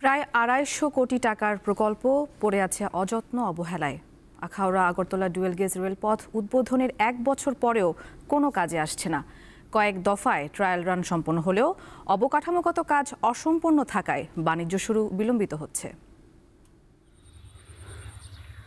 প্রায় ২৫০ কোটি টাকার প্রকল্প পড়ে আছে অযত্ন অবহেলায়। আখাউড়া আগরতলা ডুয়েল গেজ রেলপথ উদ্বোধনের ১ বছর পরেও কোনো কাজে আসছে না। কয়েক দফায় ট্রায়াল রান সম্পন্ন হলেও অবকাঠামোগত কাজ অসম্পূর্ণ থাকায় বাণিজ্য শুরু বিলম্বিত হচ্ছে।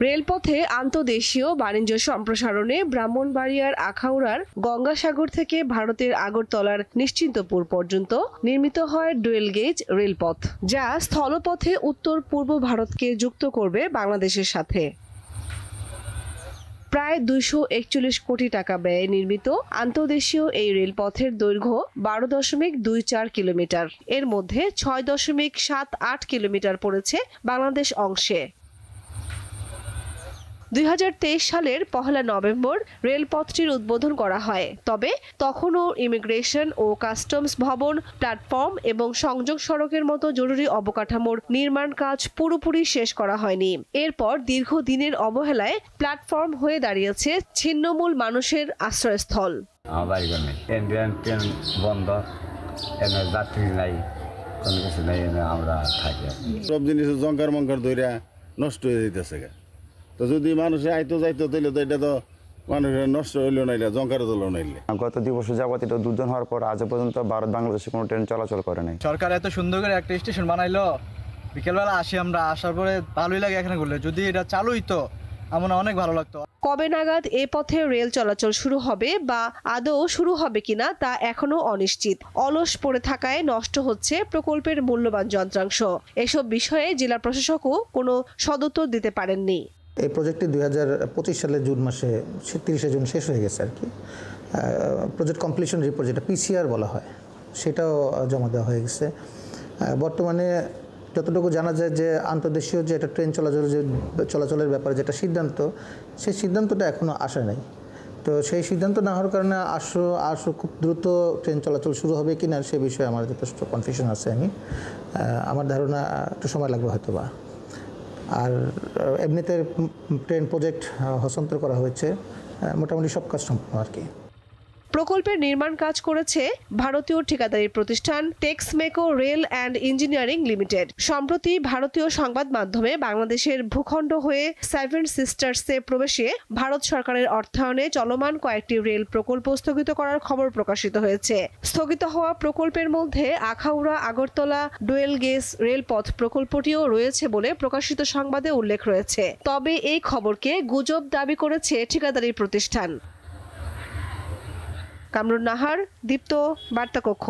রেলপথে আন্তঃদেশীয় বাণিজ্য সম্প্রসারণে ব্রাহ্মণবাড়িয়ার আখাউড়ার গঙ্গাসাগর থেকে ভারতের আগরতলার নিশ্চিন্তপুর পর্যন্ত নির্মিত হয় ডুয়েল গেজ রেলপথ, যা স্থলপথে উত্তর পূর্ব ভারতকে যুক্ত করবে বাংলাদেশের সাথে। প্রায় ২৪১ কোটি টাকা ব্যয়ে নির্মিত আন্তঃদেশীয় এই রেলপথের দৈর্ঘ্য ১২.24 কিলোমিটার। এর মধ্যে ৬.78 কিলোমিটার পড়েছে বাংলাদেশ অংশে। ২০২৩ সালের ১ নভেম্বর রেলপথটির উদ্বোধন করা হয়, তবে তখনও ইমিগ্রেশন ও কাস্টমস ভবন, প্ল্যাটফর্ম এবং সংযোগ সড়কের মতো জরুরি অবকাঠামোর নির্মাণ কাজ পুরোপুরি শেষ করা হয়নি। এরপর দীর্ঘদিনের অবহেলায় প্ল্যাটফর্ম হয়ে দাঁড়িয়েছে ছিন্নমূল মানুষের আশ্রয়স্থল। সব জিনিস জঙ্কার মঙ্কার ধরে নষ্ট হয়ে যেতেছে। তো যদি মানুষে আইতো যাইতো তাহলে তো এটা তো মানুষের নষ্ট হইলো না, এটা জঙ্কার হলো নাইলে। গত ২ বছর যাবত এটা উদ্বোধন হওয়ার পর আজ পর্যন্ত ভারত বাংলাদেশে কোনো ট্রেন চলাচল করে নাই। সরকার এত সুন্দর করে একটা স্টেশন বানাইলো, বিকেলবেলা আসি আমরা, আসার পরে ভালোই লাগে এখানে ঘুরলে। যদি এটা চালু হইতো আমার অনেক ভালো লাগতো। কবে নাগাদ এ পথে রেল চলাচল শুরু হবে বা আদৌ শুরু হবে কিনা তা এখনো অনিশ্চিত। অলস পড়ে থাকায় নষ্ট হচ্ছে প্রকল্পের মূল্যবান যন্ত্রাংশ। এসব বিষয়ে জেলা প্রশাসকও কোনো সদুত্তর দিতে পারেননি। এই প্রজেক্টটি ২০২৫ সালের জুন মাসে ৩০শে জুন শেষ হয়ে গেছে আর কি। প্রজেক্ট কমপ্লিশন রিপোর্ট, যেটা পিসিআর বলা হয়, সেটাও জমা দেওয়া হয়ে গেছে। বর্তমানে যতটুকু জানা যায় যে আন্তর্দেশীয় যে একটা ট্রেন চলাচলের ব্যাপারে যেটা সিদ্ধান্ত, সেই সিদ্ধান্তটা এখনও আসে নাই। তো সেই সিদ্ধান্ত না হওয়ার কারণে আসো খুব দ্রুত ট্রেন চলাচল শুরু হবে কি না সে বিষয়ে আমার যথেষ্ট কনফিউশন আছে। আমার ধারণা একটু সময় লাগবে হয়তো বা। আর এমনিতে ট্রেন প্রজেক্ট হস্তান্তর করা হয়েছে, মোটামুটি সব কাজ সম্পূর্ণ আর কি। প্রকল্পের নির্মাণ কাজ করেছে ভারতীয় ঠিকাদারি প্রতিষ্ঠান Texmaco rail and engineering limited. সম্প্রতি ভারতীয় সংবাদ মাধ্যমে বাংলাদেশের ভূখণ্ড হয়ে সেভেন সিস্টার্সে প্রবেশে ভারত সরকারের অর্থায়নে চলমান কয়েকটি রেল প্রকল্প স্থগিত করার খবর প্রকাশিত হয়েছে। স্থগিত হওয়া প্রকল্পের মধ্যে আখাউড়া আগরতলা ডুয়েল গেজ রেলপথ প্রকল্পটিও রয়েছে বলে প্রকাশিত সংবাদে উল্লেখ রয়েছে। তবে এই খবরকে গুজব দাবি করেছে ঠিকাদারি প্রতিষ্ঠান। কামরুন নাহার, দীপ্ত, বার্তা কক্ষ।